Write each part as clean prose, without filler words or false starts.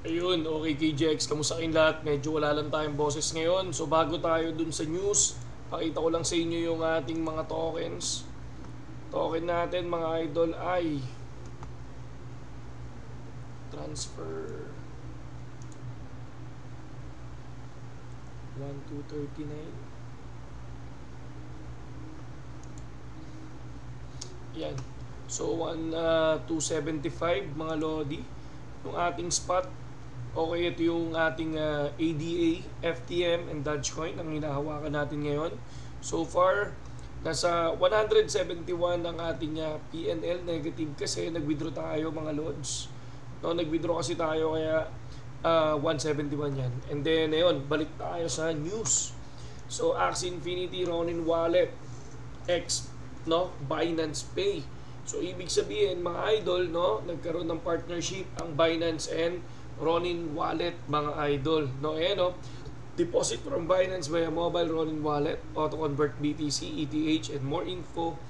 Ayun, okay KJX, kamusta kayong lahat? Medyo wala lang tayong boses ngayon. So bago tayo dun sa news, pakita ko lang sa inyo yung ating mga tokens. Token natin mga idol ay transfer 1239. Yan. So 275 mga lodi. Yung ating spot. Okay, ito yung ating ADA, FTM, and Dogecoin ang hinahawakan natin ngayon. So far, nasa 171 ang ating PNL negative kasi nag-withdraw tayo mga lods. No, nag-withdraw kasi tayo kaya 171 yan. And then, ayun, balik tayo sa news. So, Axie Infinity, Ronin Wallet, X, no, Binance Pay. So, ibig sabihin, mga idol, no, nagkaroon ng partnership ang Binance and Ronin Wallet, mga idol. No, ayan, no, deposit from Binance via mobile Ronin Wallet, auto-convert BTC, ETH, and more info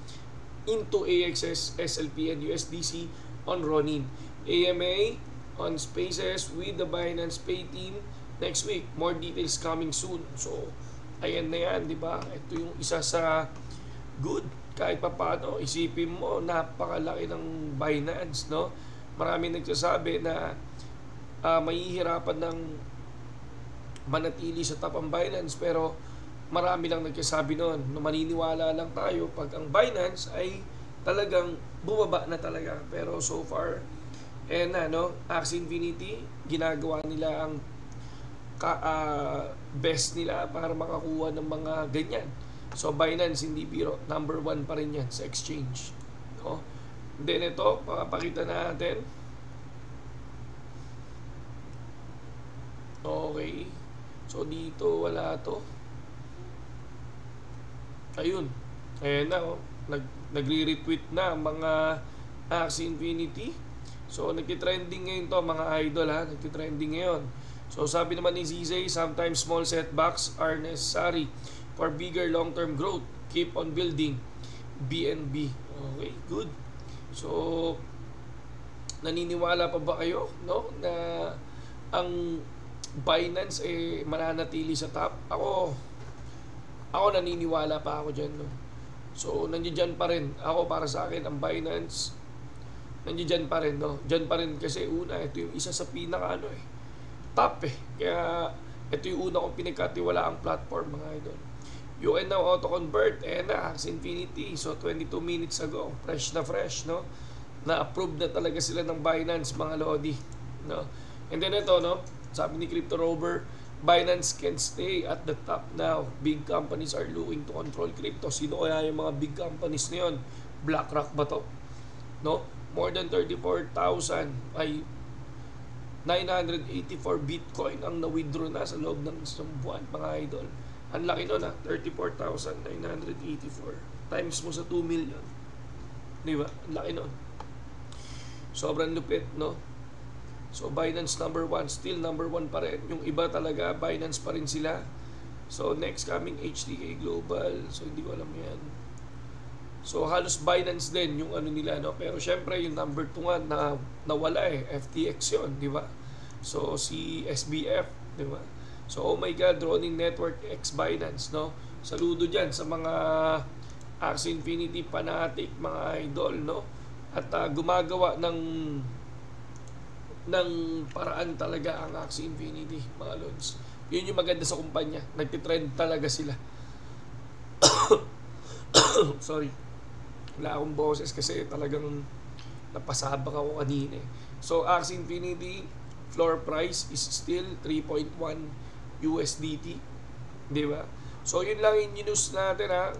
into AXS, SLP, and USDC on Ronin. AMA on Spaces with the Binance Pay team next week. More details coming soon. So, ayan na yan, di ba? Ito yung isa sa good. Kahit pa paano, isipin mo, napakalaki ng Binance, no? Marami nagsasabi na mahihirapan ng manatili sa top ang Binance, pero marami lang nagsasabi noon na maniniwala lang tayo pag ang Binance ay talagang bumaba na talaga. Pero so far, no, Axie Infinity, ginagawa nila ang best nila para makakuha ng mga ganyan. So Binance, hindi biro, number 1 pa rin yan sa exchange, no? Then ito, papakita natin. Okay. So dito wala to. Ayun. Ayan na, oh. Nagre-retweet na mga Axie Infinity. So nagti-trending ngayon to mga idol, ha. Nagti-trending ngayon. So sabi naman ni ZZ, sometimes small setbacks are necessary for bigger long-term growth. Keep on building. BNB. Okay, good. So naniniwala pa ba kayo, no, na ang Binance mananatili sa top? Ako naniniwala pa ako diyan, no. So nandiyan pa rin. Ako, para sa akin ang Binance nandiyan pa rin, no. Diyan pa rin kasi una, ito yung isa sa pinaka top Kaya ito yung una kong pinagkatiwalaang platform, mga idol. You can now auto-convert na Axie Infinity. So 22 minutes ago, fresh, no. Na-approve na talaga sila ng Binance, mga lodi, no. And then ito, no, sabi ni Crypto Rover, Binance can stay at the top now. Big companies are looking to control crypto. Sino kaya yung mga big companies na yun? BlackRock ba to? No? More than 34,000 ay 984 Bitcoin ang na-withdraw na sa loob ng isang buwan, mga idol. Ang laki nun, 34,984 times mo sa 2 million. Di ba? Ang laki nun. Sobrang lupit, no? So Binance number 1, still number 1 pa rin. Yung iba talaga, Binance pa rin sila. So next coming HTK Global. So hindi ko alam yan. So halos Binance din yung ano nila, no? Pero syempre yung number 2 nga na nawala FTX yon, di ba? So si SBF, di ba? So oh my God, Ronin Network X Binance, no? Saludo diyan sa mga Axie Infinity fanatic, mga idol, no? At gumagawa ng paraan talaga ang Axie Infinity, mga lods. Yun yung maganda sa kumpanya. Nagtitrend talaga sila. Sorry. Wala akong boses kasi talagang napasabak ako kanina. So, Axie Infinity, floor price is still 3.1 USDT. Di ba? So, yun lang yung news natin, ha.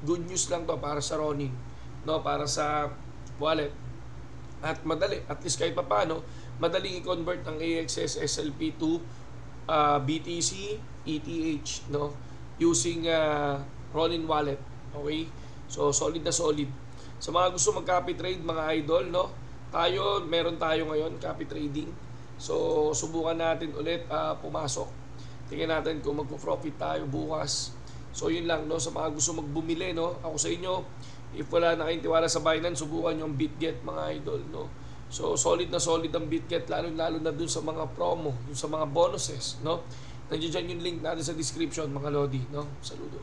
Good news lang to para sa Ronin. No, para sa wallet. At madali, at least kahit pa paano, madaling i-convert ang AXS SLP to BTC, ETH, no? Using Ronin Wallet. Okay? So, solid na solid. Sa mga gusto mag-copy trade, mga idol, no? Meron tayo ngayon, copy trading. So, subukan natin ulit pumasok. Tingnan natin kung magpo-profit tayo bukas. So, yun lang, no? Sa mga gusto magbumili, no? Ako sa inyo, if wala na kayong tiwala sa Binance, subukan yung BitGet, mga idol, no? So solid ang BitGet, lalo na dun sa mga promo, dun sa mga bonuses, no? Nandiyan yung link natin sa description, mga lodi, no? Saludo.